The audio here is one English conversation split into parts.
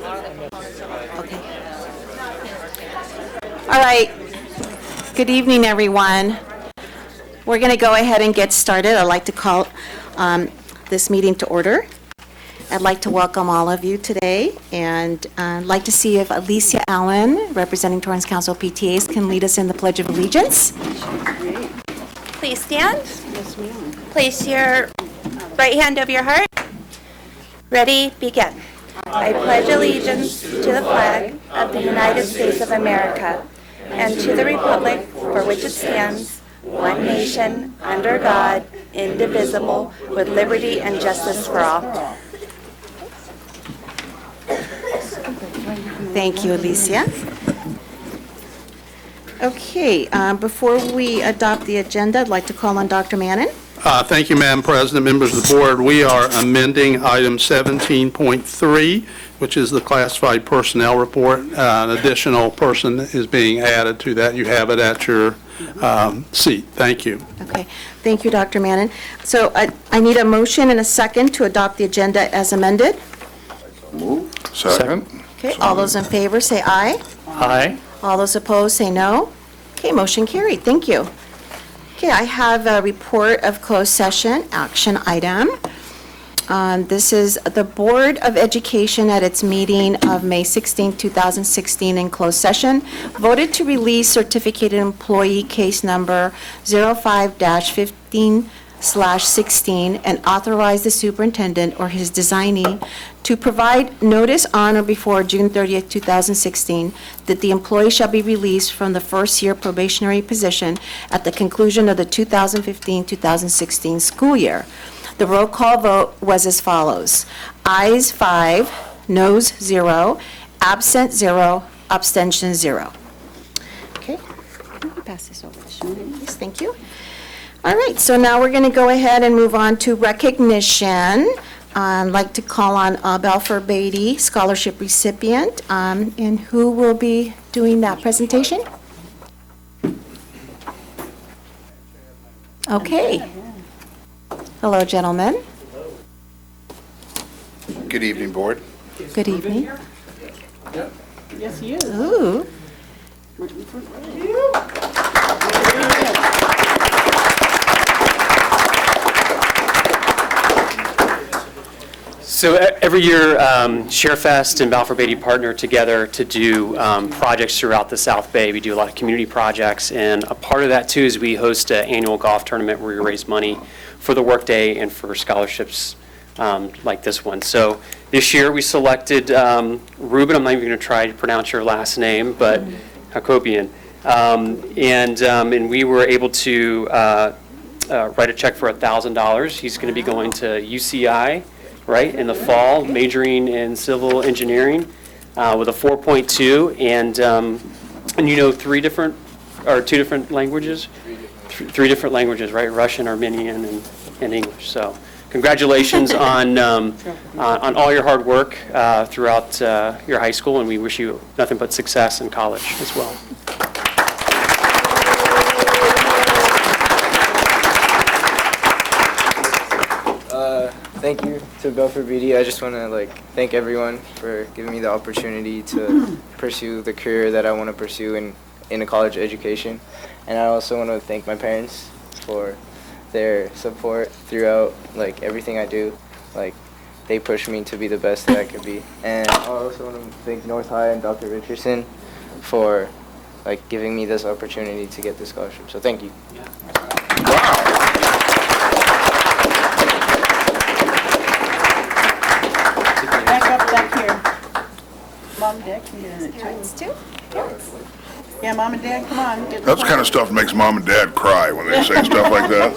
Okay. All right. Good evening, everyone. We're going to go ahead and get started. I'd like to call this meeting to order. I'd like to welcome all of you today, and I'd like to see if Alicia Allen, representing Torrance Council PTAs, can lead us in the Pledge of Allegiance. Please stand. Place your right hand over your heart. Ready, begin. I pledge allegiance to the flag of the United States of America and to the republic for which it stands, one nation, under God, indivisible, with liberty and justice for all. Thank you, Alicia. Okay, before we adopt the agenda, I'd like to call on Dr. Mannon. Thank you, Madam President, members of the board. We are amending item 17.3, which is the classified personnel report. An additional person is being added to that. You have it at your seat. Thank you. Okay, thank you, Dr. Mannon. So I need a motion and a second to adopt the agenda as amended. Move. Second. Okay, all those in favor say aye. Aye. All those opposed say no. Okay, motion carried. Thank you. Okay, I have a report of closed session action item. This is the Board of Education at its meeting of May 16, 2016 in closed session voted to release certificated employee case number 05-15/16 and authorize the superintendent or his designee to provide notice on or before June 30th, 2016, that the employee shall be released from the first-year probationary position at the conclusion of the 2015-2016 school year. The roll call vote was as follows. Ayes 5, noes 0, absent 0, abstention 0. Okay, can you pass this over, please? Thank you. All right, so now we're going to go ahead and move on to recognition. I'd like to call on Balfour Beatty, scholarship recipient, and who will be doing that presentation? Okay. Hello, gentlemen. Good evening, board. Good evening. Yes, he is. Ooh. So every year, ShareFest and Balfour Beatty partner together to do projects throughout the South Bay. We do a lot of community projects, and a part of that too is we host an annual golf tournament where we raise money for the workday and for scholarships like this one. So this year we selected Ruben. I'm not even going to try to pronounce your last name, but Hakobian, and we were able to write a check for $1,000. He's going to be going to UCI. Right, in the fall, majoring in civil engineering with a 4.2, and you know two different languages? Three different languages, right? Russian, Armenian, and English. So congratulations on all your hard work throughout your high school, and we wish you nothing but success in college as well. Thank you to Balfour Beatty. I just want to thank everyone for giving me the opportunity to pursue the career that I want to pursue in a college education. And I also want to thank my parents for their support throughout everything I do. They push me to be the best that I could be. And I also want to thank North High and Dr. Richardson for giving me this opportunity to get this scholarship. So thank you. Yeah. Wow. Back here. Mom and Dad can get in it too. Yeah, Mom and Dad, come on. That's the kind of stuff that makes mom and dad cry when they say stuff like that.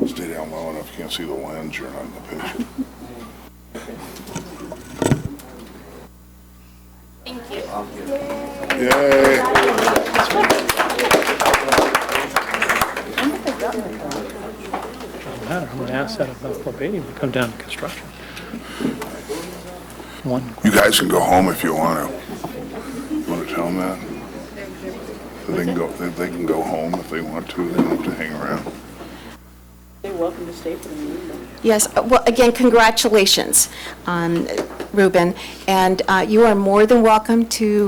Stay down low enough you can't see the lens, you're not in the picture. Thank you. Yay. matter. I'm an asset of Balfour Beatty when we come down to construction. You guys can go home if you want to. You want to tell them that? They can go home if they want to. They don't have to hang around. They're welcome to stay for the meeting. Yes, well, again, congratulations, Ruben, and you are more than welcome to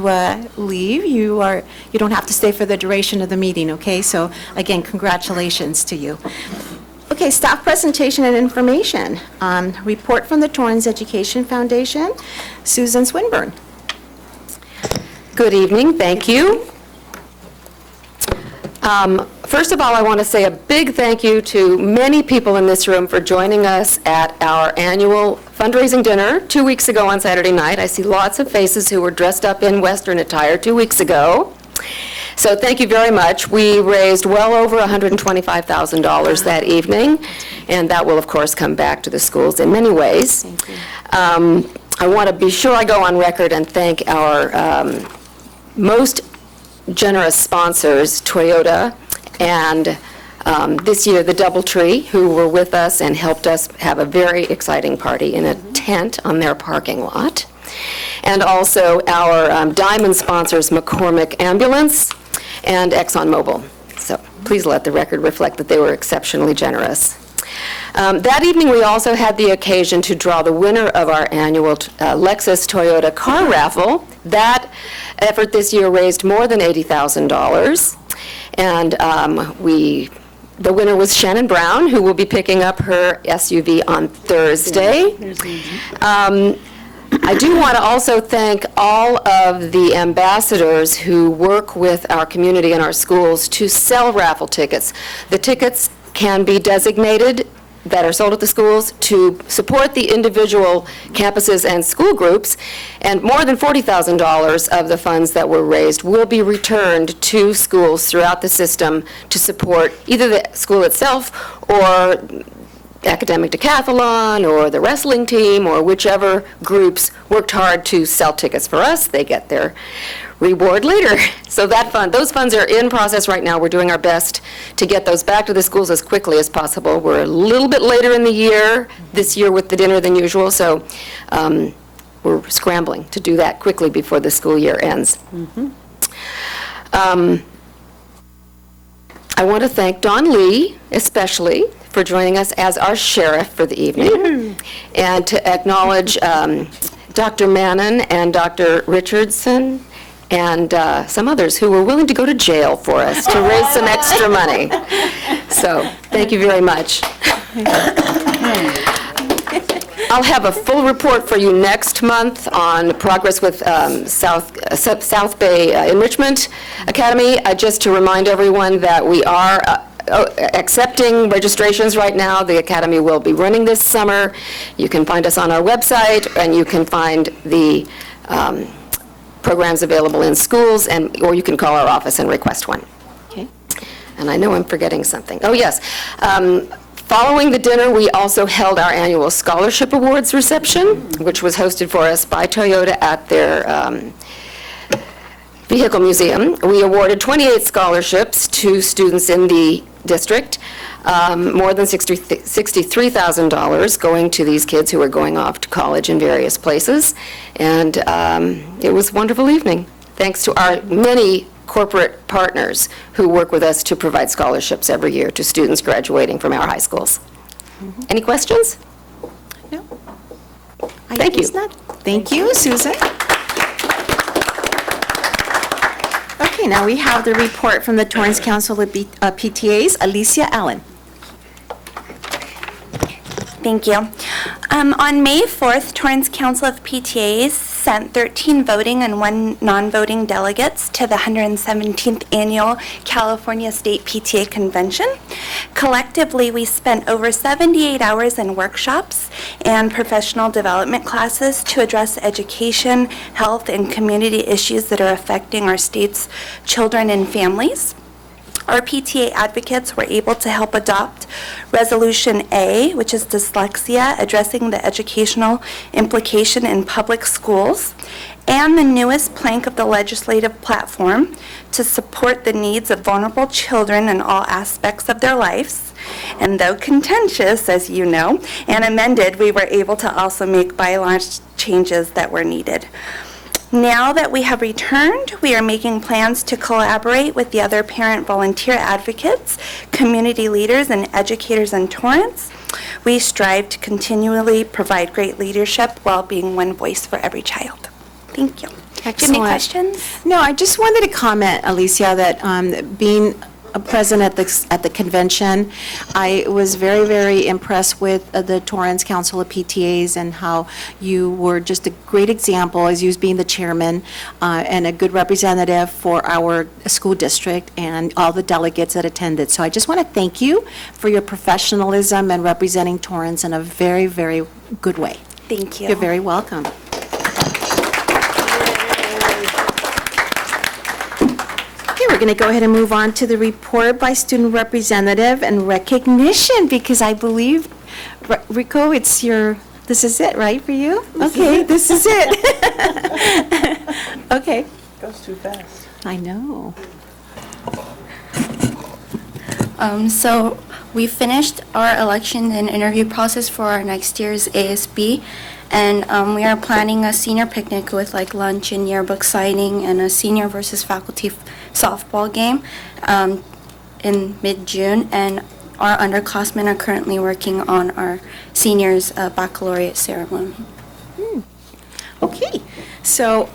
leave. You don't have to stay for the duration of the meeting, okay? So, again, congratulations to you. Okay, staff presentation and information. Report from the Torrance Education Foundation. Susan Swinburne. Good evening, thank you. First of all, I want to say a big thank you to many people in this room for joining us at our annual fundraising dinner 2 weeks ago on Saturday night. I see lots of faces who were dressed up in Western attire 2 weeks ago. So thank you very much. We raised well over $125,000 that evening, and that will, of course, come back to the schools in many ways. Thank you. I want to be sure I go on record and thank our most generous sponsors, Toyota, and this year the Doubletree, who were with us and helped us have a very exciting party in a tent on their parking lot. And also our diamond sponsors, McCormick Ambulance and ExxonMobil. So please let the record reflect that they were exceptionally generous. That evening, we also had the occasion to draw the winner of our annual Lexus Toyota car raffle. That effort this year raised more than $80,000. And the winner was Shannon Brown, who will be picking up her SUV on Thursday. I do want to also thank all of the ambassadors who work with our community and our schools to sell raffle tickets. The tickets can be designated that are sold at the schools to support the individual campuses and school groups, and more than $40,000 of the funds that were raised will be returned to schools throughout the system to support either the school itself or Academic Decathlon or the wrestling team or whichever groups worked hard to sell tickets for us. They get their reward later. So those funds are in process right now. We're doing our best to get those back to the schools as quickly as possible. We're a little bit later in the year this year with the dinner than usual, so we're scrambling to do that quickly before the school year ends. I want to thank Don Lee especially for joining us as our sheriff for the evening, and to acknowledge Dr. Mannon and Dr. Richardson and some others who were willing to go to jail for us to raise some extra money. So, thank you very much. I'll have a full report for you next month on progress with South Bay Enrichment Academy. Just to remind everyone that we are accepting registrations right now. The Academy will be running this summer. You can find us on our website, and you can find the programs available in schools, or you can call our office and request one. Okay. And I know I'm forgetting something. Oh, yes. Following the dinner, we also held our annual Scholarship Awards reception, which was hosted for us by Toyota at their Vehicle Museum. We awarded 28 scholarships to students in the district, more than $63,000 going to these kids who are going off to college in various places. And it was a wonderful evening, thanks to our many corporate partners who work with us to provide scholarships every year to students graduating from our high schools. Any questions? No. Thank you. Thank you, Susan. Okay, now we have the report from the Torrance Council of PTAs. Alicia Allen. Thank you. On May 4th, Torrance Council of PTAs sent 13 voting and 1 non-voting delegates to the 117th Annual California State PTA Convention. Collectively, we spent over 78 hours in workshops and professional development classes to address education, health, and community issues that are affecting our state's children and families. Our PTA advocates were able to help adopt Resolution A, which is dyslexia, addressing the educational implication in public schools, and the newest plank of the legislative platform to support the needs of vulnerable children in all aspects of their lives. And though contentious, as you know, and amended, we were able to also make bylaw changes that were needed. Now that we have returned, we are making plans to collaborate with the other parent volunteer advocates, community leaders, and educators in Torrance. We strive to continually provide great leadership while being one voice for every child. Thank you. Do you have any Excellent. questions? No, I just wanted to comment, Alicia, that being present at the convention, I was very, very impressed with the Torrance Council of PTAs and how you were just a great example as you being the chairman and a good representative for our school district and all the delegates that attended. So I just want to thank you for your professionalism and representing Torrance in a very, very good way. Thank you. You're very welcome. Okay, we're going to go ahead and move on to the report by student representative and recognition, because I believe, Rico, this is it, right, for you? Okay, this is it. Okay. Goes too fast. I know. So we finished our election and interview process for our next year's ASB, and we are planning a senior picnic with like lunch and yearbook signing and a senior versus faculty softball game in mid-June, and our underclassmen are currently working on our seniors' baccalaureate ceremony. Okay, so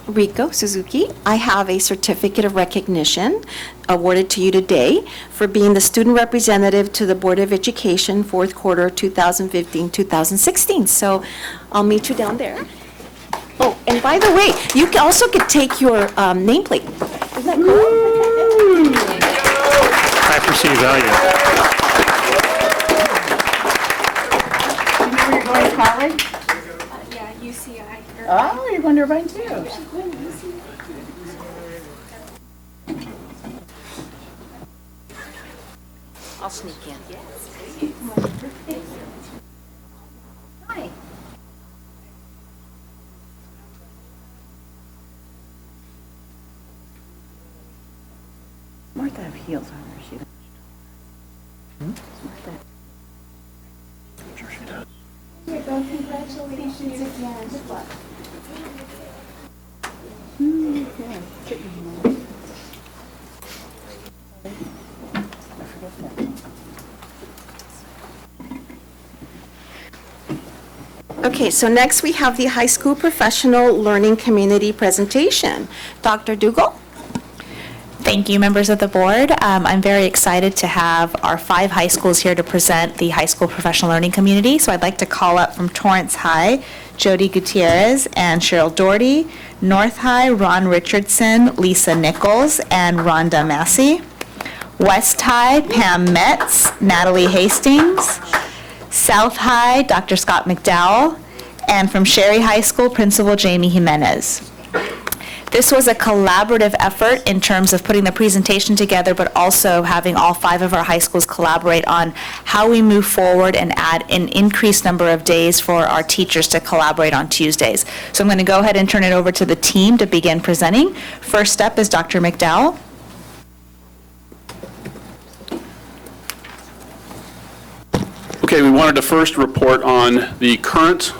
Rico Suzuki, I have a certificate of recognition awarded to you today for being the student representative to the Board of Education, fourth quarter 2015-2016. So I'll meet you down there. Oh, and by the way, you also could take your nameplate. Isn't that cool? I perceive value. You know where you're going to college? Yeah, UCI. Oh, you're going to Irvine too. I'll sneak in. Hi. Martha have heels on her. She Martha. Sure she does. Congratulations again. Good luck. Okay, so next we have the high school professional learning community presentation. Dr. Dugal? Thank you, members of the board. I'm very excited to have our 5 high schools here to present the high school professional learning community. So I'd like to call up from Torrance High, Jody Gutierrez and Cheryl Doherty. North High, Ron Richardson, Lisa Nichols, and Rhonda Massey. West High, Pam Metz, Natalie Hastings. South High, Dr. Scott McDowell. And from Sherry High School, Principal Jamie Jimenez. This was a collaborative effort in terms of putting the presentation together, but also having all 5 of our high schools collaborate on how we move forward and add an increased number of days for our teachers to collaborate on Tuesdays. So I'm going to go ahead and turn it over to the team to begin presenting. First up is Dr. McDowell. Okay, we wanted to first report on the current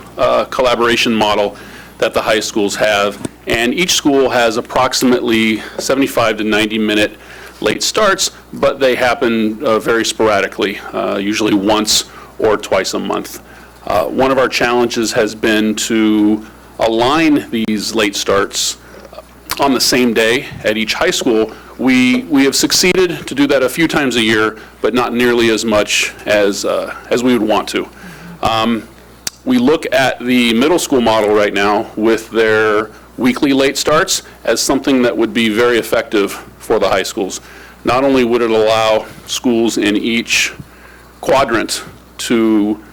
collaboration model that the high schools have. And each school has approximately 75 to 90-minute late starts, but they happen very sporadically, usually once or twice a month. One of our challenges has been to align these late starts on the same day at each high school. We have succeeded to do that a few times a year, but not nearly as much as we would want to. We look at the middle school model right now with their weekly late starts as something that would be very effective for the high schools. Not only would it allow schools in each quadrant to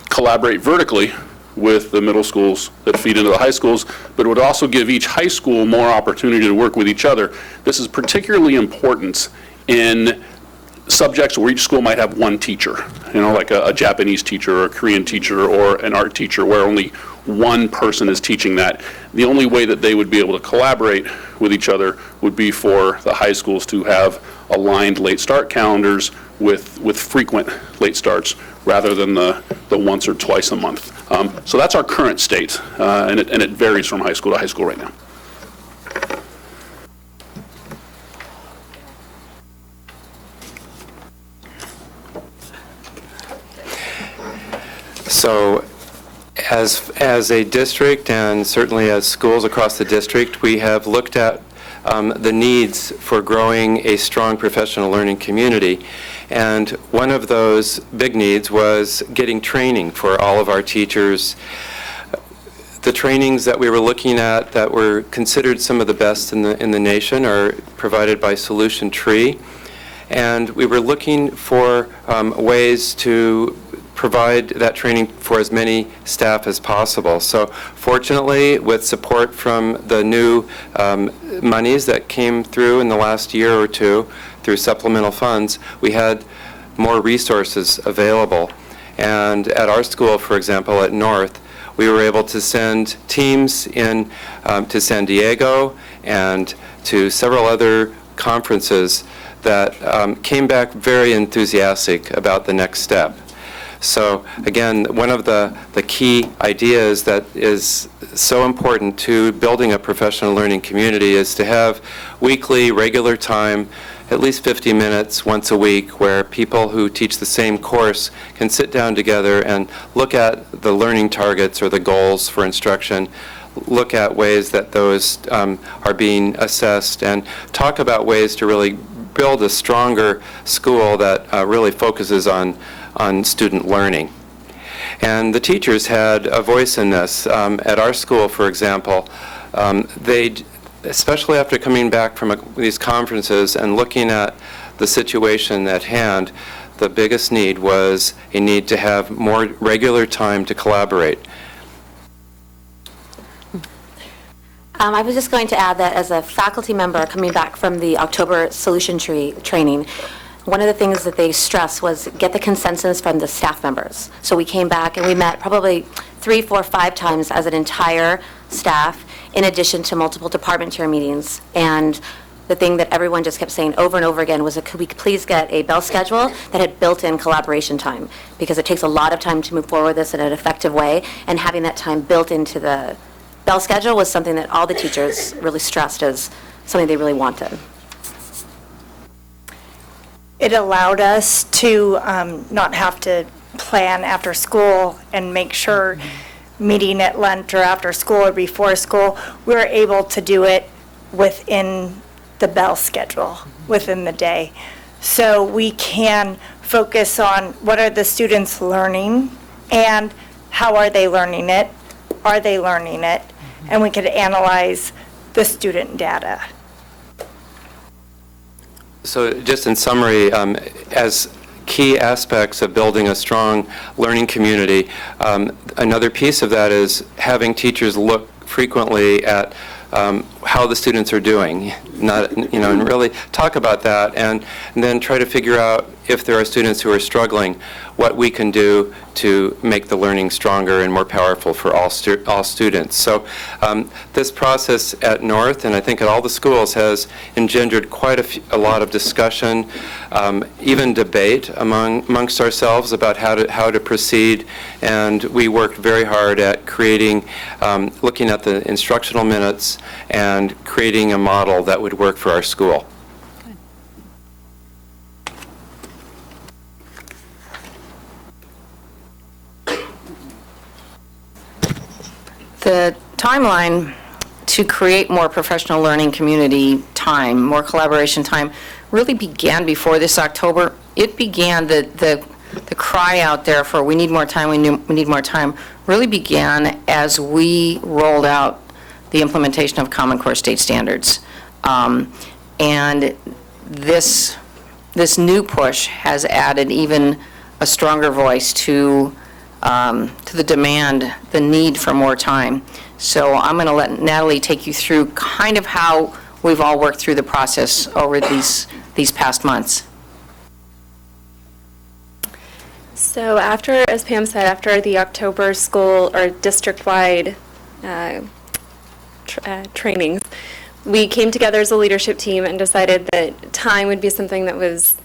collaborate vertically with the middle schools that feed into the high schools, but it would also give each high school more opportunity to work with each other. This is particularly important in subjects where each school might have one teacher, like a Japanese teacher or a Korean teacher or an art teacher where only one person is teaching that. The only way that they would be able to collaborate with each other would be for the high schools to have aligned late start calendars with frequent late starts rather than the once or twice a month. So that's our current state, and it varies from high school to high school right now. So as a district, and certainly as schools across the district, we have looked at the needs for growing a strong professional learning community. And one of those big needs was getting training for all of our teachers. The trainings that we were looking at that were considered some of the best in the nation are provided by Solution Tree. And we were looking for ways to provide that training for as many staff as possible. So fortunately, with support from the new monies that came through in the last year or two through supplemental funds, we had more resources available. And at our school, for example, at North, we were able to send teams in to San Diego and to several other conferences that came back very enthusiastic about the next step. So again, one of the key ideas that is so important to building a professional learning community is to have weekly, regular time, at least 50 minutes once a week, where people who teach the same course can sit down together and look at the learning targets or the goals for instruction, look at ways that those are being assessed, and talk about ways to really build a stronger school that really focuses on student learning. And the teachers had a voice in this. At our school, for example, they, especially after coming back from these conferences and looking at the situation at hand, the biggest need was a need to have more regular time to collaborate. I was just going to add that as a faculty member coming back from the October Solution Tree training, one of the things that they stressed was get the consensus from the staff members. So we came back and we met probably 3, 4, 5 times as an entire staff, in addition to multiple department chair meetings. And the thing that everyone just kept saying over and over again was, could we please get a bell schedule that had built-in collaboration time? Because it takes a lot of time to move forward this in an effective way, and having that time built into the bell schedule was something that all the teachers really stressed as something they really wanted. It allowed us to not have to plan after school and make sure meeting at lunch or after school or before school. We were able to do it within the bell schedule, within the day. So we can focus on what are the students learning and how are they learning it? Are they learning it? And we could analyze the student data. So just in summary, as key aspects of building a strong learning community, another piece of that is having teachers look frequently at how the students are doing, and really talk about that, and then try to figure out if there are students who are struggling, what we can do to make the learning stronger and more powerful for all students. So this process at North, and I think at all the schools, has engendered quite a lot of discussion, even debate amongst ourselves about how to proceed. And we worked very hard at creating, looking at the instructional minutes and creating a model that would work for our school. The timeline to create more professional learning community time, more collaboration time, really began before this October. It began, the cry out there for we need more time, we need more time, really began as we rolled out the implementation of Common Core state standards. And this new push has added even a stronger voice to the demand, the need for more time. So I'm going to let Natalie take you through kind of how we've all worked through the process over these past months. So after, as Pam said, after the October school or district-wide trainings, we came together as a leadership team and decided that time would be something that was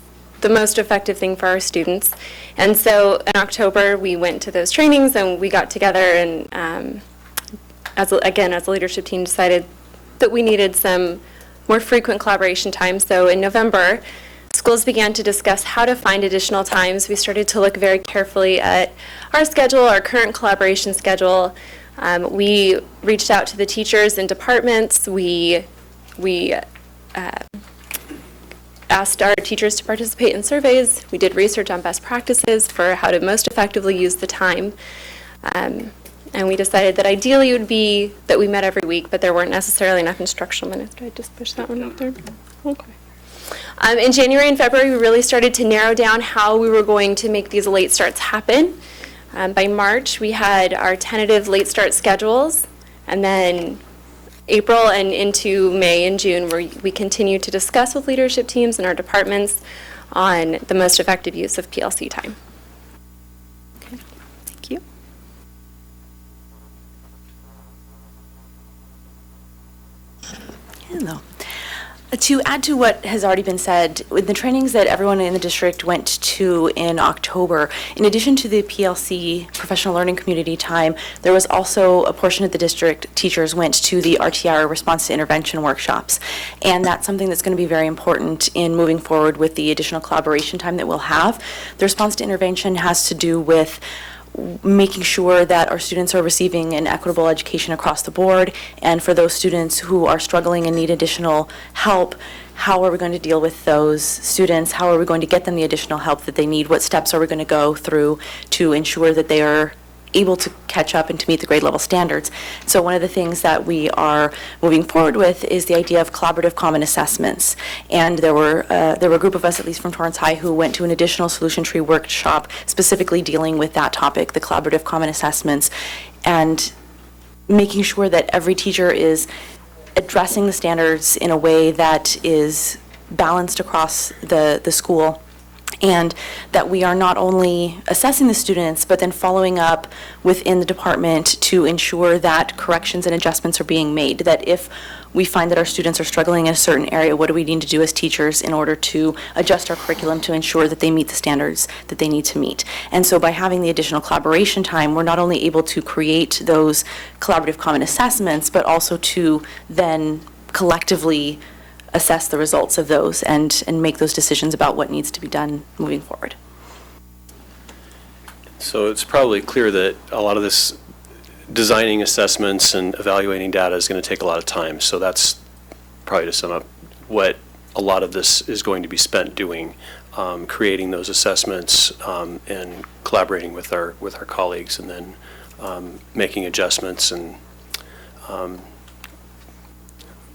the most effective thing for our students. And so in October, we went to those trainings and we got together and, as a leadership team, decided that we needed some more frequent collaboration time. So in November, schools began to discuss how to find additional times. We started to look very carefully at our schedule, our current collaboration schedule. We reached out to the teachers and departments. We asked our teachers to participate in surveys. We did research on best practices for how to most effectively use the time. And we decided that ideally it would be that we met every week, but there weren't necessarily enough instructional minutes. Did I just push that one up there? Okay. In January and February, we really started to narrow down how we were going to make these late starts happen. By March, we had our tentative late start schedules, and then April and into May and June, where we continued to discuss with leadership teams and our departments on the most effective use of PLC time. Okay, thank you. Hello. To add to what has already been said, with the trainings that everyone in the district went to in October, in addition to the PLC, professional learning community time, there was also a portion of the district teachers went to the RTR, response to intervention workshops. And that's something that's going to be very important in moving forward with the additional collaboration time that we'll have. The response to intervention has to do with making sure that our students are receiving an equitable education across the board, and for those students who are struggling and need additional help, how are we going to deal with those students? How are we going to get them the additional help that they need? What steps are we going to go through to ensure that they are able to catch up and to meet the grade level standards? So one of the things that we are moving forward with is the idea of collaborative common assessments. And there were a group of us, at least from Torrance High, who went to an additional solution tree workshop specifically dealing with that topic, the collaborative common assessments, and making sure that every teacher is addressing the standards in a way that is balanced across the school, and that we are not only assessing the students, but then following up within the department to ensure that corrections and adjustments are being made, that if we find that our students are struggling in a certain area, what do we need to do as teachers in order to adjust our curriculum to ensure that they meet the standards that they need to meet. And so by having the additional collaboration time, we're not only able to create those collaborative common assessments, but also to then collectively assess the results of those and make those decisions about what needs to be done moving forward. So it's probably clear that a lot of this designing assessments and evaluating data is going to take a lot of time. So that's probably, to sum up, what a lot of this is going to be spent doing, creating those assessments and collaborating with our colleagues, and then making adjustments and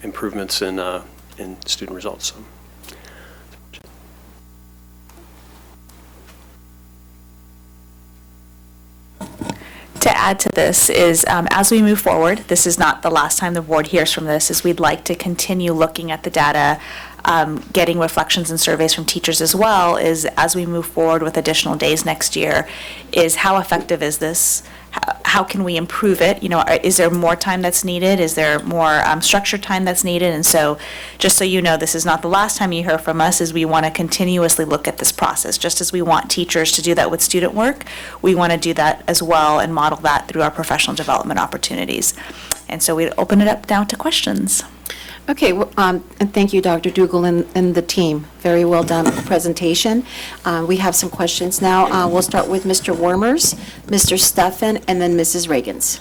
improvements in student results. So. To add to this is, as we move forward, this is not the last time the board hears from this, is we'd like to continue looking at the data, getting reflections and surveys from teachers as well, is as we move forward with additional days next year, is how effective is this? How can we improve it? You know, is there more time that's needed? Is there more structured time that's needed? And so, just so you know, this is not the last time you hear from us, is we want to continuously look at this process. Just as we want teachers to do that with student work, we want to do that as well and model that through our professional development opportunities. And so we'd open it up now to questions. Okay, and thank you, Dr. Dougal and the team. Very well done presentation. We have some questions now. We'll start with Mr. Wormers, Mr. Steffen, and then Mrs. Reagans.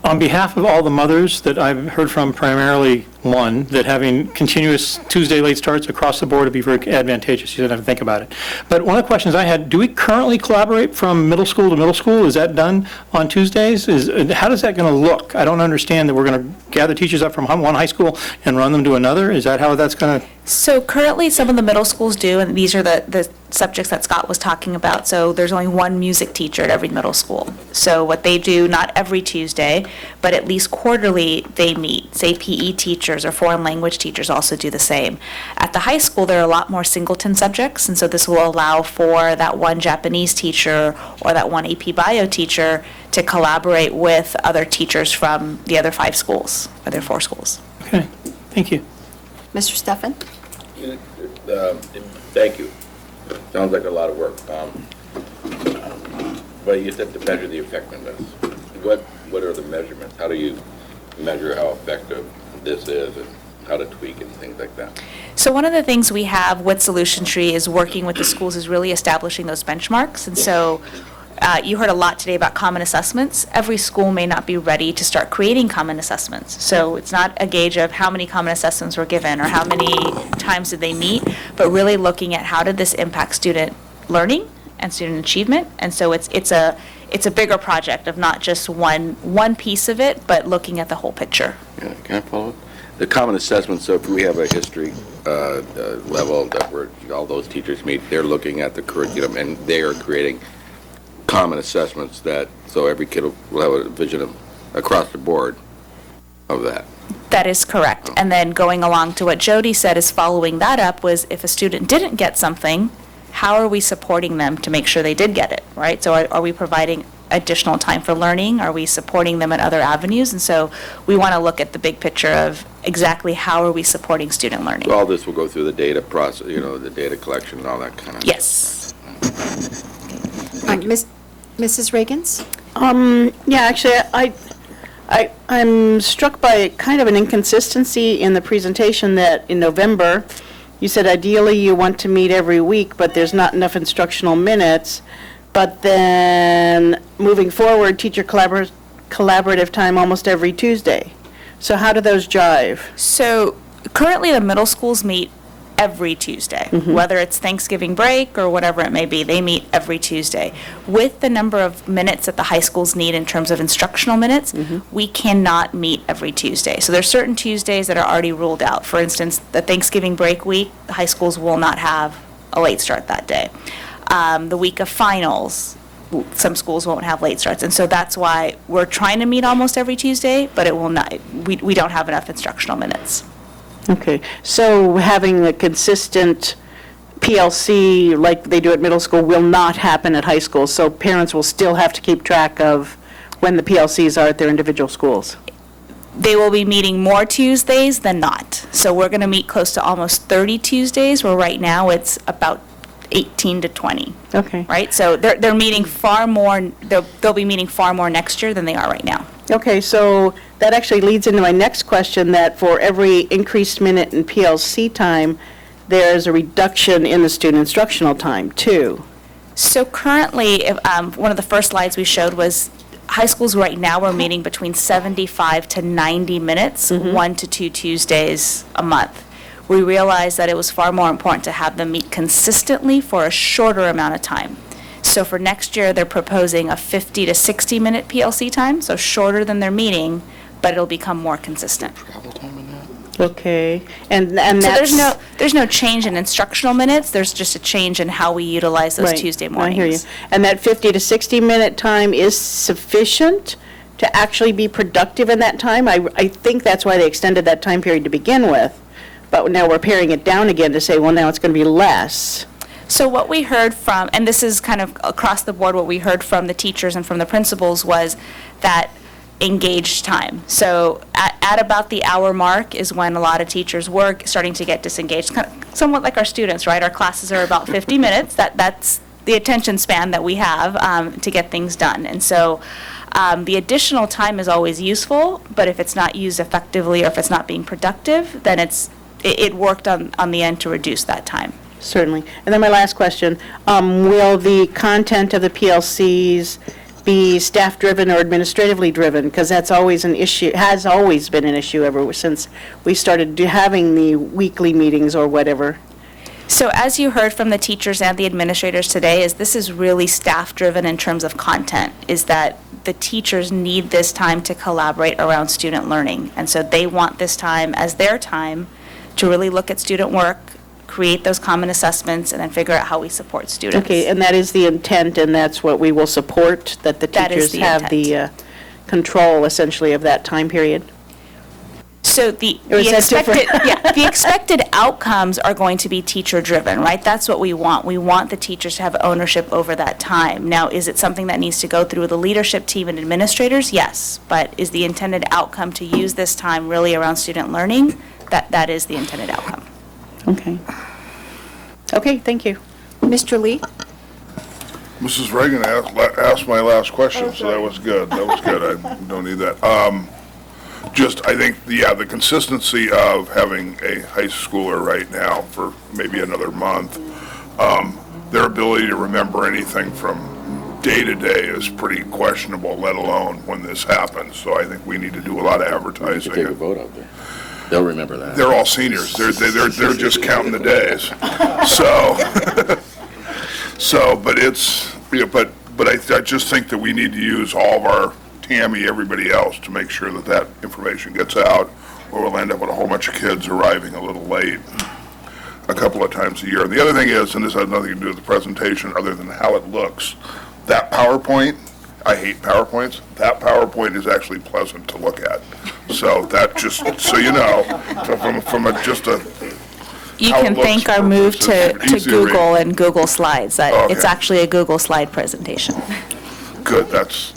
On behalf of all the mothers that I've heard from, primarily one, that having continuous Tuesday late starts across the board would be very advantageous. You didn't have to think about it. But one of the questions I had, do we currently collaborate from middle school to middle school? Is that done on Tuesdays? How is that going to look? I don't understand that we're going to gather teachers up from one high school and run them to another. Is that how that's going to? So currently, some of the middle schools do, and these are the subjects that Scott was talking about. So there's only one music teacher at every middle school. So what they do, not every Tuesday, but at least quarterly, they meet. Say PE teachers or foreign language teachers also do the same. At the high school, there are a lot more singleton subjects, and so this will allow for that one Japanese teacher or that one AP Bio teacher to collaborate with other teachers from the other 5 schools, or their 4 schools. Okay, thank you. Mr. Steffen? Thank you. Sounds like a lot of work. But you said to measure the effectiveness. What are the measurements? How do you measure how effective this is and how to tweak it and things like that? So one of the things we have with Solution Tree is working with the schools is really establishing those benchmarks. And so you heard a lot today about common assessments. Every school may not be ready to start creating common assessments. So it's not a gauge of how many common assessments were given or how many times did they meet, but really looking at how did this impact student learning and student achievement. And so it's a bigger project of not just one piece of it, but looking at the whole picture. Yeah, can I follow up? The common assessment, so if we have a history level that all those teachers meet, they're looking at the curriculum and they are creating common assessments so every kid will have a vision across the board of that. That is correct. And then going along to what Jody said is following that up was if a student didn't get something, how are we supporting them to make sure they did get it, right? So are we providing additional time for learning? Are we supporting them in other avenues? And so we want to look at the big picture of exactly how are we supporting student learning. So all this will go through the data process, the data collection and all that kind of Yes. Mrs. Reagans? Yeah, actually, I'm struck by kind of an inconsistency in the presentation that in November, you said ideally you want to meet every week, but there's not enough instructional minutes. But then moving forward, teacher collaborative time almost every Tuesday. So how do those jive? So currently the middle schools meet every Tuesday, whether it's Thanksgiving break or whatever it may be, they meet every Tuesday. With the number of minutes that the high schools need in terms of instructional minutes, we cannot meet every Tuesday. So there's certain Tuesdays that are already ruled out. For instance, the Thanksgiving break week, the high schools will not have a late start that day. The week of finals, some schools won't have late starts. And so that's why we're trying to meet almost every Tuesday, but it will not, we don't have enough instructional minutes. Okay, so having a consistent PLC like they do at middle school will not happen at high school, so parents will still have to keep track of when the PLCs are at their individual schools. They will be meeting more Tuesdays than not. So we're going to meet close to almost 30 Tuesdays, where right now it's about 18 to 20. Okay. Right? So they're meeting far more, they'll be meeting far more next year than they are right now. Okay, so that actually leads into my next question, that for every increased minute in PLC time, there's a reduction in the student instructional time, too. So currently, one of the first slides we showed was high schools right now are meeting between 75 to 90 minutes, 1 to 2 Tuesdays a month. We realized that it was far more important to have them meet consistently for a shorter amount of time. So for next year, they're proposing a 50 to 60 minute PLC time, so shorter than their meeting, but it'll become more consistent. Okay, and So that's... there's no change in instructional minutes, there's just a change in how we utilize those Right, Tuesday mornings. I hear you. And that 50 to 60 minute time is sufficient to actually be productive in that time? I think that's why they extended that time period to begin with, but now we're paring it down again to say, well, now it's going to be less. So what we heard from, and this is kind of across the board, what we heard from the teachers and from the principals was that engaged time. So at about the hour mark is when a lot of teachers were starting to get disengaged, kind of somewhat like our students, right? Our classes are about 50 minutes. That's the attention span that we have to get things done. And so the additional time is always useful, but if it's not used effectively or if it's not being productive, then it worked on the end to reduce that time. Certainly. And then my last question, will the content of the PLCs be staff-driven or administratively driven? Because that's always an issue, has always been an issue ever since we started having the weekly meetings or whatever. So as you heard from the teachers and the administrators today, is this is really staff-driven in terms of content, is that the teachers need this time to collaborate around student learning. And so they want this time as their time to really look at student work, create those common assessments, and then figure out how we support students. Okay, and that is the intent, and that's what we will support, that the That is teachers the have the control, essentially, of that time period? So the Or is that expected, different? the expected outcomes are going to be teacher-driven, right? That's what we want. We want the teachers to have ownership over that time. Now, is it something that needs to go through the leadership team and administrators? Yes. But is the intended outcome to use this time really around student learning? That is the intended outcome. Okay. Okay, thank you. Mr. Lee? Mrs. Reagan asked my last question, so that was good. That was good. I don't need that. I think, the consistency of having a high schooler right now for maybe another month, their ability to remember anything from day to day is pretty questionable, let alone when this happens. So I think we need to do a lot of advertising. Take a vote out there. They'll remember that. They're all seniors. They're just counting the days. But I just think that we need to use all of our Tammy, everybody else, to make sure that that information gets out, or we'll end up with a whole bunch of kids arriving a little late a couple of times a year. And the other thing is, and this has nothing to do with the presentation other than how it looks, that PowerPoint, I hate PowerPoints, that PowerPoint is actually pleasant to look at. So that just, so you know, You how can it looks thank our move to easy to read. Google and Google Slides. It's Okay. actually a Google slide presentation. Good, that's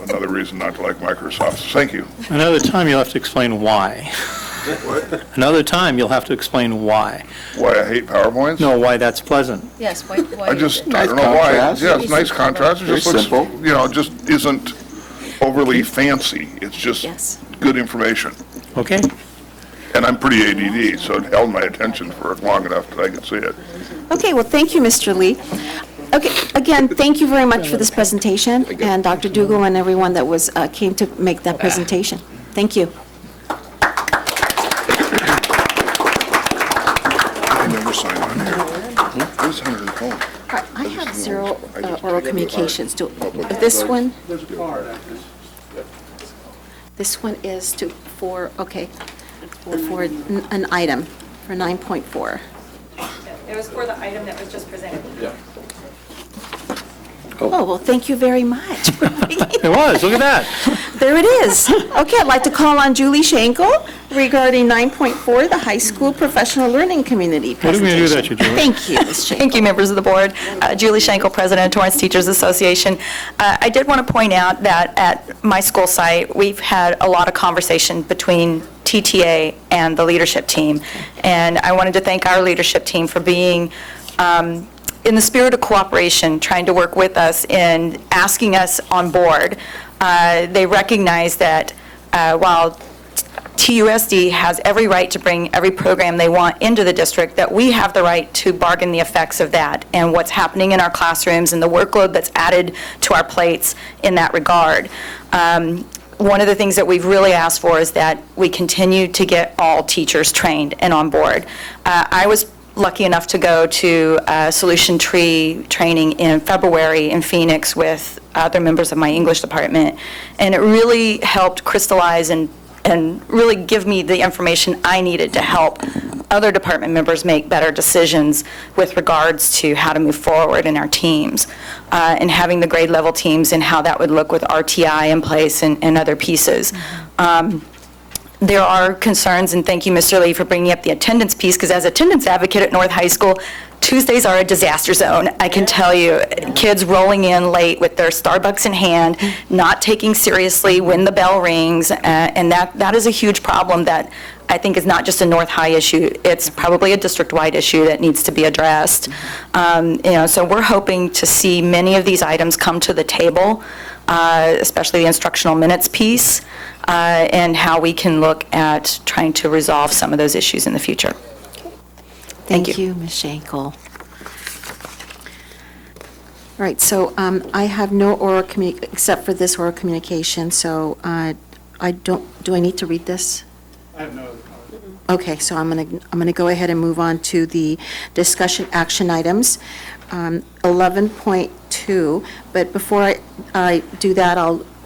another reason not to like Microsoft. Thank you. Another time you'll have to explain why. Another time you'll have to explain why. Why I hate PowerPoints? No, why that's pleasant. Yes, why? I don't Nice know why. contrast. Yeah, it's nice contrast. It Very just looks, simple. just isn't overly fancy. It's just Yes. good information. Okay? And I'm pretty ADD, so it held my attention for long enough that I could see it. Okay, well, thank you, Mr. Lee. Okay, again, thank you very much for this presentation, and Dr. Dugal and everyone that came to make that presentation. Thank you. I never sign on here. Where's Hunter and Cone? I have zero oral communications. This one? This one is for an item, for 9.4. It was for the item that was just presented. Oh, well, thank you very much. It was, look at that. There it is. Okay, I'd like to call on Julie Schenkel regarding 9.4, the high school professional learning community What are we going to do presentation. with that, Julie? Thank you, Ms. Schenkel. Thank you, members of the board. Julie Schenkel, President of Torrance Teachers Association. I did want to point out that at my school site, we've had a lot of conversation between TTA and the leadership team. And I wanted to thank our leadership team for being in the spirit of cooperation, trying to work with us in asking us on board. They recognize that while TUSD has every right to bring every program they want into the district, that we have the right to bargain the effects of that and what's happening in our classrooms and the workload that's added to our plates in that regard. One of the things that we've really asked for is that we continue to get all teachers trained and on board. I was lucky enough to go to Solution Tree training in February in Phoenix with other members of my English department, and it really helped crystallize and really give me the information I needed to help other department members make better decisions with regards to how to move forward in our teams, and having the grade level teams and how that would look with RTI in place and other pieces. There are concerns, and thank you, Mr. Lee, for bringing up the attendance piece, because as attendance advocate at North High School, Tuesdays are a disaster zone. I can tell you, kids rolling in late with their Starbucks in hand, not taking seriously when the bell rings, and that is a huge problem that I think is not just a North High issue. It's probably a district-wide issue that needs to be addressed. So we're hoping to see many of these items come to the table, especially the instructional minutes piece, and how we can look at trying to resolve some of those issues in the future. Thank you, Ms. Schenkel. All right, so I have no oral except for this oral communication, so do I need to read this? I have no. Okay, so I'm gonna go ahead and move on to the discussion action items, 11.2. But before I do that,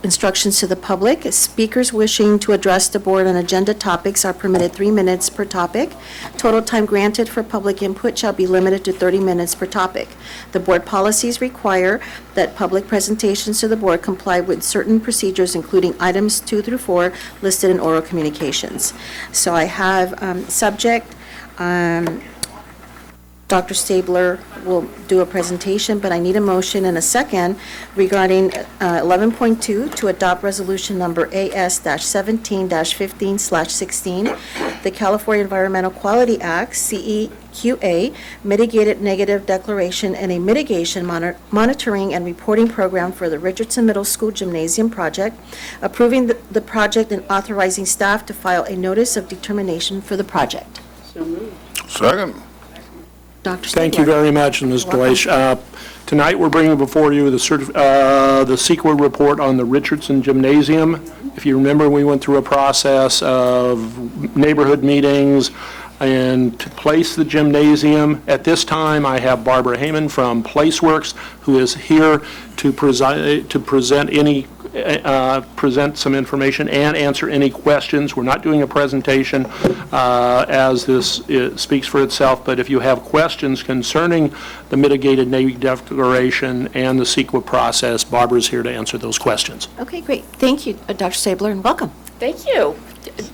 instructions to the public. Speakers wishing to address the board on agenda topics are permitted 3 minutes per topic. Total time granted for public input shall be limited to 30 minutes per topic. The board policies require that public presentations to the board comply with certain procedures, including items 2 through 4 listed in oral communications. So I have subject Dr. Stabler will do a presentation, but I need a motion and a second regarding 11.2 to adopt resolution number AS-17-15/16, the California Environmental Quality Act, CEQA, Mitigated Negative Declaration and a Mitigation Monitoring and Reporting Program for the Richardson Middle School Gymnasium Project, approving the project and authorizing staff to file a notice of determination for the project. Second. Dr. Thank you very much, Ms. Deutsch. Tonight, we're bringing before you the CEQA report on the Richardson Gymnasium. If you remember, we went through a process of neighborhood meetings and to place the gymnasium. At this time, I have Barbara Heyman from PlaceWorks, who is here to present some information and answer any questions. We're not doing a presentation as this speaks for itself, but if you have questions concerning the mitigated negative declaration and the CEQA process, Barbara's here to answer those questions. Okay, great. Thank you, Dr. Stabler, and welcome. Thank you.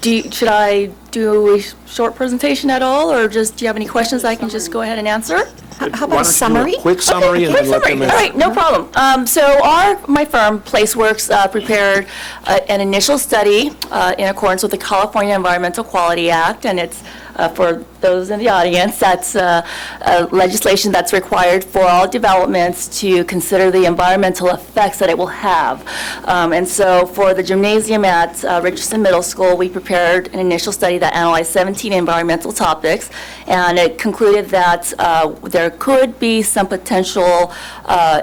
Should I do a short presentation at all, or just, do you have any questions I can just go ahead and answer? How about a summary? Quick summary and then let them All right, no problem. So my firm, PlaceWorks, prepared an initial study in accordance with the California Environmental Quality Act, and it's for those in the audience, that's legislation that's required for all developments to consider the environmental effects that it will have. And so for the gymnasium at Richardson Middle School, we prepared an initial study that analyzed 17 environmental topics, and it concluded that there could be some potential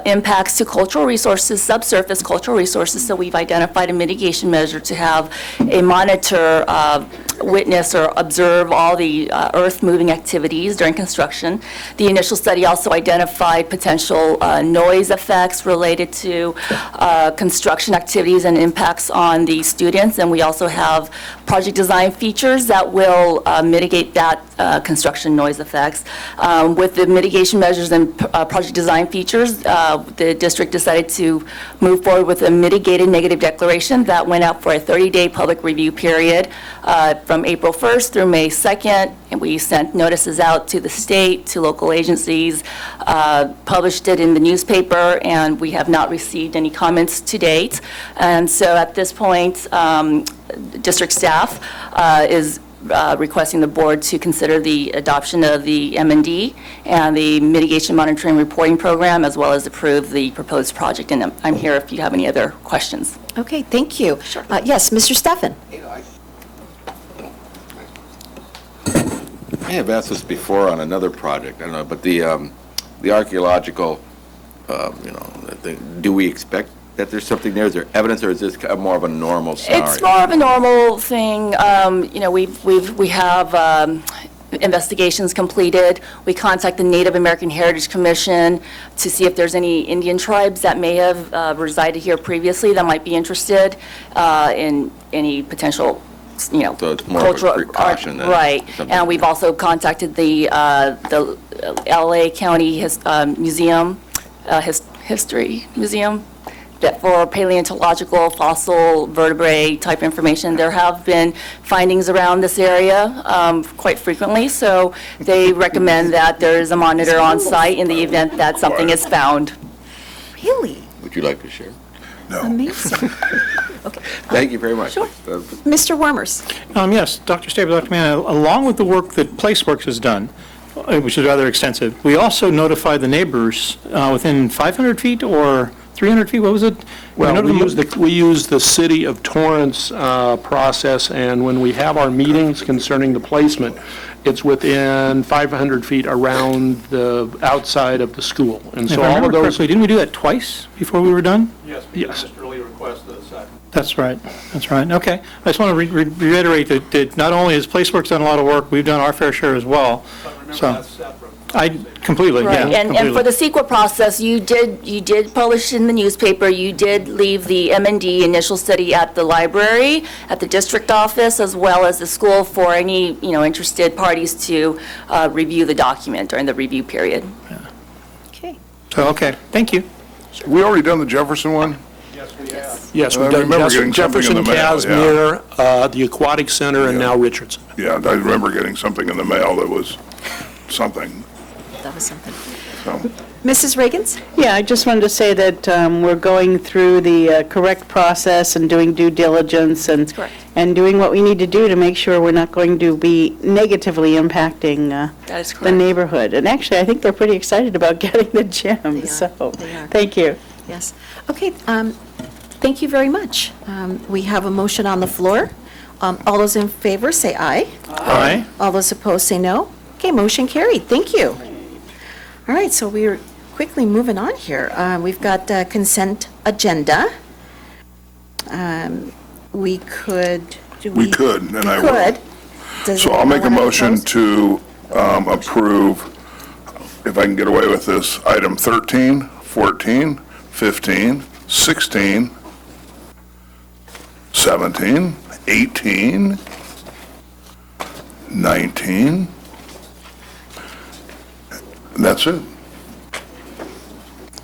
impacts to cultural resources, subsurface cultural resources, so we've identified a mitigation measure to have a monitor, witness, or observe all the earth-moving activities during construction. The initial study also identified potential noise effects related to construction activities and impacts on the students, and we also have project design features that will mitigate that construction noise effects. With the mitigation measures and project design features, the district decided to move forward with a mitigated negative declaration that went out for a 30-day public review period from April 1st through May 2nd, and we sent notices out to the state, to local agencies, published it in the newspaper, and we have not received any comments to date. And so at this point, district staff is requesting the board to consider the adoption of the M&D and the Mitigation Monitoring Reporting Program, as well as approve the proposed project. And I'm here if you have any other questions. Okay, thank you. Sure. Yes, Mr. Steffen. I have asked this before on another project, I don't know, but the archaeological, do we expect that there's something there? Is there evidence, or is this more of a normal scenario? It's more of a normal thing. We have investigations completed. We contact the Native American Heritage Commission to see if there's any Indian tribes that may have resided here previously that might be interested in any potential, So it's more cultural of a precaution than right. something. And we've also contacted the LA County Museum, History Museum, that for paleontological, fossil, vertebrae type information. There have been findings around this area quite frequently, so they recommend that there is a monitor on site in the event that something is found. Really? Would you like to share? No. Amazing. Thank you very much. Sure. Mr. Wormers. Yes, Dr. Stabler, Dr. Mann, along with the work that PlaceWorks has done, which is rather extensive, we also notified the neighbors within 500 feet or 300 feet, what was it? Well, we use the City of Torrance process, and when we have our meetings concerning the placement, it's within 500 feet around the outside of the school. And so If I all of remember those... correctly, didn't we do that twice before we were done? Yes. Yes. Early request of the second. That's right, that's right. Okay. I just want to reiterate that not only has PlaceWorks done a lot of work, we've done our fair share as well. But remember, So that's separate. I completely, Right, yeah, and completely. for the CEQA process, you did publish in the newspaper, you did leave the M&D initial study at the library, at the district office, as well as the school for any, interested parties to review the document during the review period. Okay. So, okay, thank you. We already done the Jefferson one? Yes, I we've done remember getting Jefferson, something in the mail, Casimir, the Aquatic Center, and now Richardson. Yeah, I remember getting something in the mail that was something. that was something. So, Mrs. Reagans? Yeah, I just wanted to say that we're going through the correct process and doing due diligence and doing what we need to do to make sure we're not going to be negatively impacting That is the correct. neighborhood. And actually, I think they're pretty excited about getting the gym, so, thank you. Yes. Okay, thank you very much. We have a motion on the floor. All those in favor, say aye. Aye. All those opposed, say no. Okay, motion carried. Thank you. All right, so we're quickly moving on here. We've got consent agenda. We could, we could, and I will. could. Does So I'll make a anyone motion oppose? to approve, if I can get away with this, item 13, 14, 15, 16, 17, 18, 19. And that's it.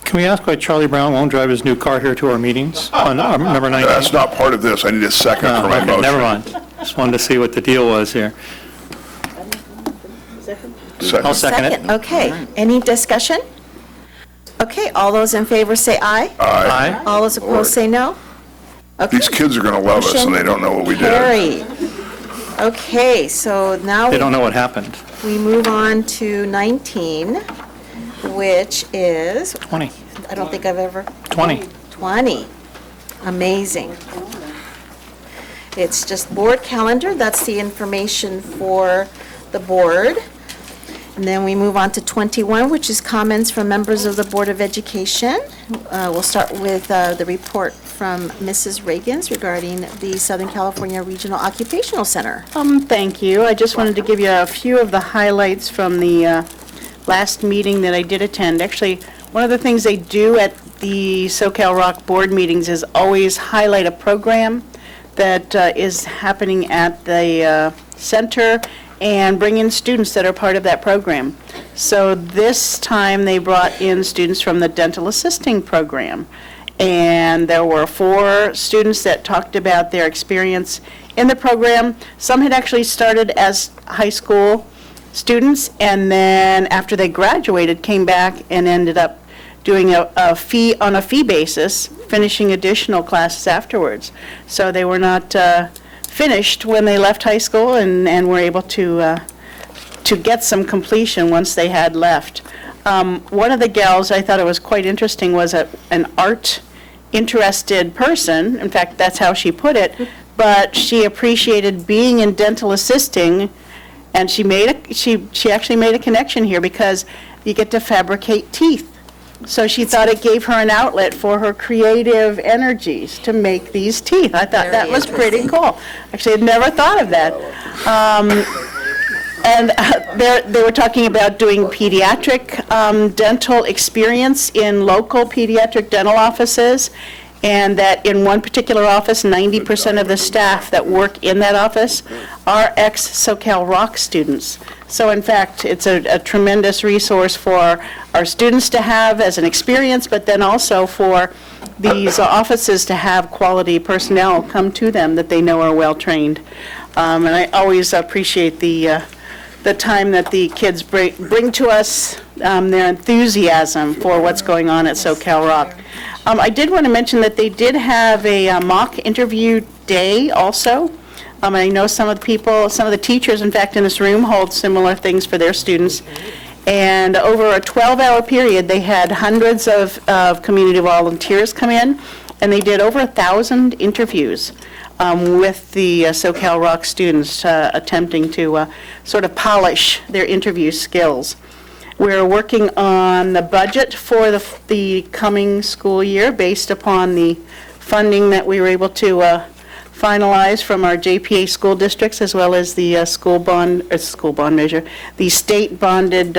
Can we ask why Charlie Brown won't drive his new car here to our meetings on number 19? That's not part of this. I need a second for my Okay, motion. never mind. Just wanted to see what the deal was here. I'll second it. Okay, any discussion? Okay, all those in favor say aye. Aye. All those opposed say no. Okay. These kids are going to love us, and they don't know what we did. Carried. Okay, so now They don't know what happened. we move on to 19, which is, 20. I don't think I've ever, 20. 20. Amazing. It's just board calendar, that's the information for the board. And then we move on to 21, which is comments from members of the Board of Education. We'll start with the report from Mrs. Reagans regarding the Southern California Regional Occupational Center. Thank you. I just wanted to give you a few of the highlights from the last meeting that I did attend. Actually, one of the things they do at the SoCal Rock board meetings is always highlight a program that is happening at the center and bring in students that are part of that program. So this time, they brought in students from the dental assisting program. And there were 4 students that talked about their experience in the program. Some had actually started as high school students, and then after they graduated, came back and ended up doing a fee, on a fee basis, finishing additional classes afterwards. So they were not finished when they left high school and were able to get some completion once they had left. One of the gals, I thought it was quite interesting, was an art-interested person. In fact, that's how she put it. But she appreciated being in dental assisting, and she actually made a connection here because you get to fabricate teeth. So she thought it gave her an outlet for her creative energies to make these teeth. I thought that was pretty cool. Actually, I'd never thought of that. And they were talking about doing pediatric dental experience in local pediatric dental offices, and that in one particular office, 90% of the staff that work in that office are ex-SoCal Rock students. So in fact, it's a tremendous resource for our students to have as an experience, but then also for these offices to have quality personnel come to them that they know are well-trained. And I always appreciate the time that the kids bring to us, their enthusiasm for what's going on at SoCal Rock. I did want to mention that they did have a mock interview day also. I know some of the teachers, in fact, in this room hold similar things for their students. And over a 12-hour period, they had hundreds of community volunteers come in, and they did over 1,000 interviews with the SoCal Rock students attempting to sort of polish their interview skills. We're working on the budget for the coming school year based upon the funding that we were able to finalize from our JPA school districts, as well as the school bond measure, the state bonded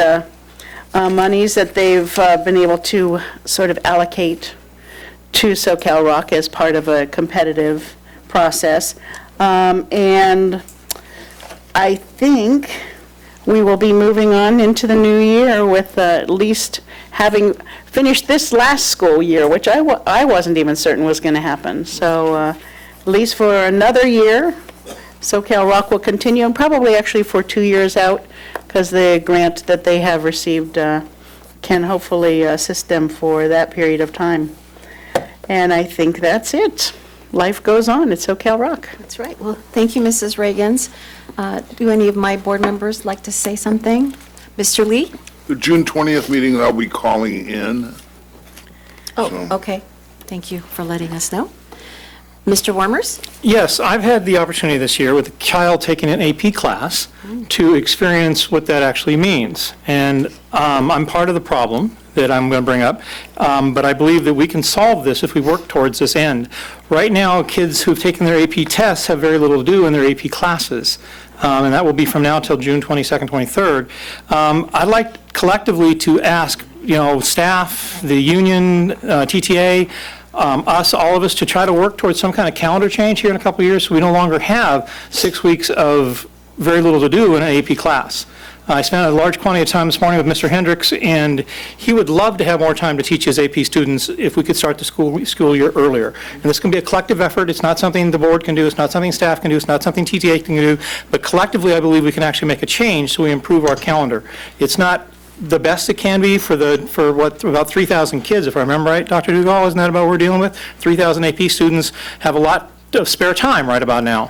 monies that they've been able to sort of allocate to SoCal Rock as part of a competitive process. And I think we will be moving on into the new year with at least having finished this last school year, which I wasn't even certain was going to happen. So at least for another year, SoCal Rock will continue, and probably actually for 2 years out, because the grant that they have received can hopefully assist them for that period of time. And I think that's it. Life goes on at SoCal Rock. That's right. Well, thank you, Mrs. Reagans. Do any of my board members like to say something? Mr. Lee? The June 20th meeting, I'll be calling in. Oh, okay. Thank you for letting us know. Mr. Wormers? Yes, I've had the opportunity this year with a child taking an AP class to experience what that actually means. And I'm part of the problem that I'm going to bring up, but I believe that we can solve this if we work towards this end. Right now, kids who've taken their AP tests have very little to do in their AP classes, and that will be from now till June 22nd, 23rd. I'd like collectively to ask, staff, the union, TTA, us, all of us, to try to work towards some kind of calendar change here in a couple of years so we no longer have 6 weeks of very little to do in an AP class. I spent a large quantity of time this morning with Mr. Hendricks, and he would love to have more time to teach his AP students if we could start the school year earlier. And this can be a collective effort. It's not something the board can do. It's not something staff can do. It's not something TTA can do. But collectively, I believe we can actually make a change so we improve our calendar. It's not the best it can be for about 3,000 kids, if I remember right, Dr. Dugal, isn't that about what we're dealing with? 3,000 AP students have a lot of spare time right about now.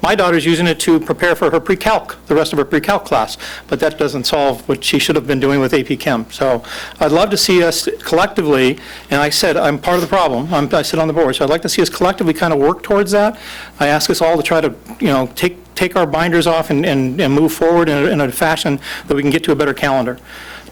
My daughter's using it to prepare for her pre-calc, the rest of her pre-calc class, but that doesn't solve what she should have been doing with AP Chem. So I'd love to see us collectively, and I said I'm part of the problem, I sit on the board, so I'd like to see us collectively kind of work towards that. I ask us all to try to, take our binders off and move forward in a fashion that we can get to a better calendar.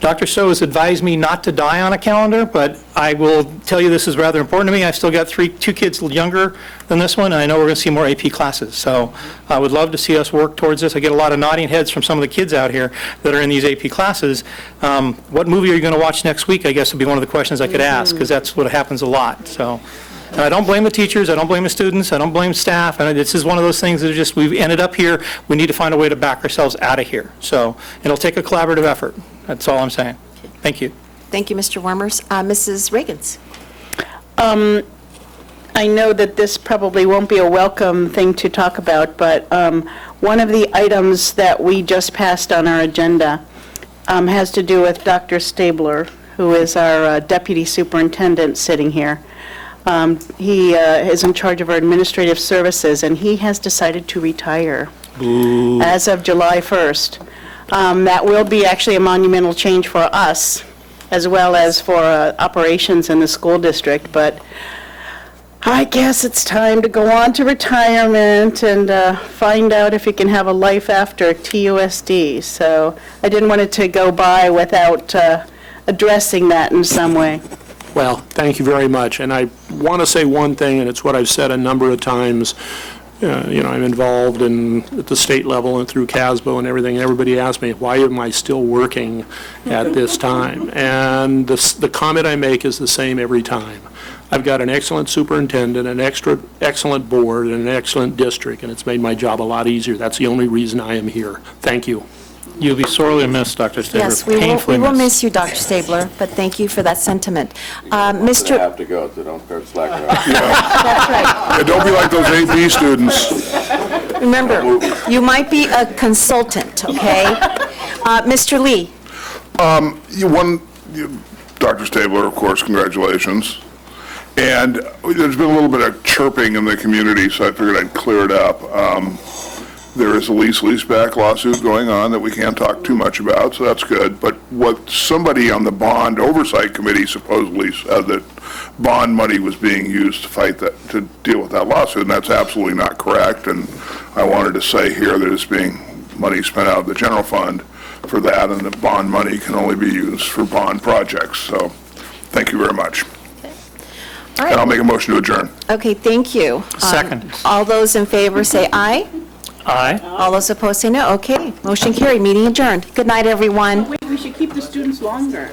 Dr. Stowe has advised me not to die on a calendar, but I will tell you this is rather important to me. I've still got two kids younger than this one, and I know we're going to see more AP classes. So I would love to see us work towards this. I get a lot of nodding heads from some of the kids out here that are in these AP classes. What movie are you going to watch next week, I guess, would be one of the questions I could ask, because that's what happens a lot. So. And I don't blame the teachers, I don't blame the students, I don't blame staff, and this is one of those things that just, we've ended up here, we need to find a way to back ourselves out of here. So it'll take a collaborative effort, that's all I'm saying. Thank you. Thank you, Mr. Wormers. Mrs. Reagans? I know that this probably won't be a welcome thing to talk about, but one of the items that we just passed on our agenda has to do with Dr. Stabler, who is our deputy superintendent sitting here. He is in charge of our administrative services, and he has decided to retire as of July 1st. That will be actually a monumental change for us, as well as for operations in the school district, but I guess it's time to go on to retirement and find out if he can have a life after TUSD. So I didn't want it to go by without addressing that in some way. Well, thank you very much. And I want to say one thing, and it's what I've said a number of times. I'm involved at the state level and through CASBO and everything. Everybody asks me, why am I still working at this time? And the comment I make is the same every time. I've got an excellent superintendent, an excellent board, and an excellent district, and it's made my job a lot easier. That's the only reason I am here. Thank you. You'll be sorely missed, Dr. Stabler. Yes, we will miss you, Dr. Stabler, but thank you for that sentiment. Mr. I have to go, so don't start slacking off. That's right. Yeah, don't be like those AP students. Remember, you might be a consultant, okay? Mr. Lee? Dr. Stabler, of course, congratulations. And there's been a little bit of chirping in the community, so I figured I'd clear it up. There is a lease-leaseback lawsuit going on that we can't talk too much about, so that's good. But what somebody on the bond oversight committee supposedly said that bond money was being used to fight that, to deal with that lawsuit, and that's absolutely not correct. And I wanted to say here that it's being money spent out of the general fund for that, and the bond money can only be used for bond projects. So thank you very much. All right. And I'll make a motion to adjourn. Okay, thank you. Second. All those in favor say aye. Aye. All those opposed say no. Okay, motion carried, meeting adjourned. Good night, everyone. Wait, we should keep the students longer.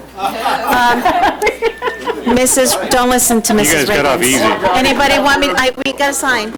Don't listen to Mrs. You guys got off Reagans. easy. Anybody want me, we got to sign.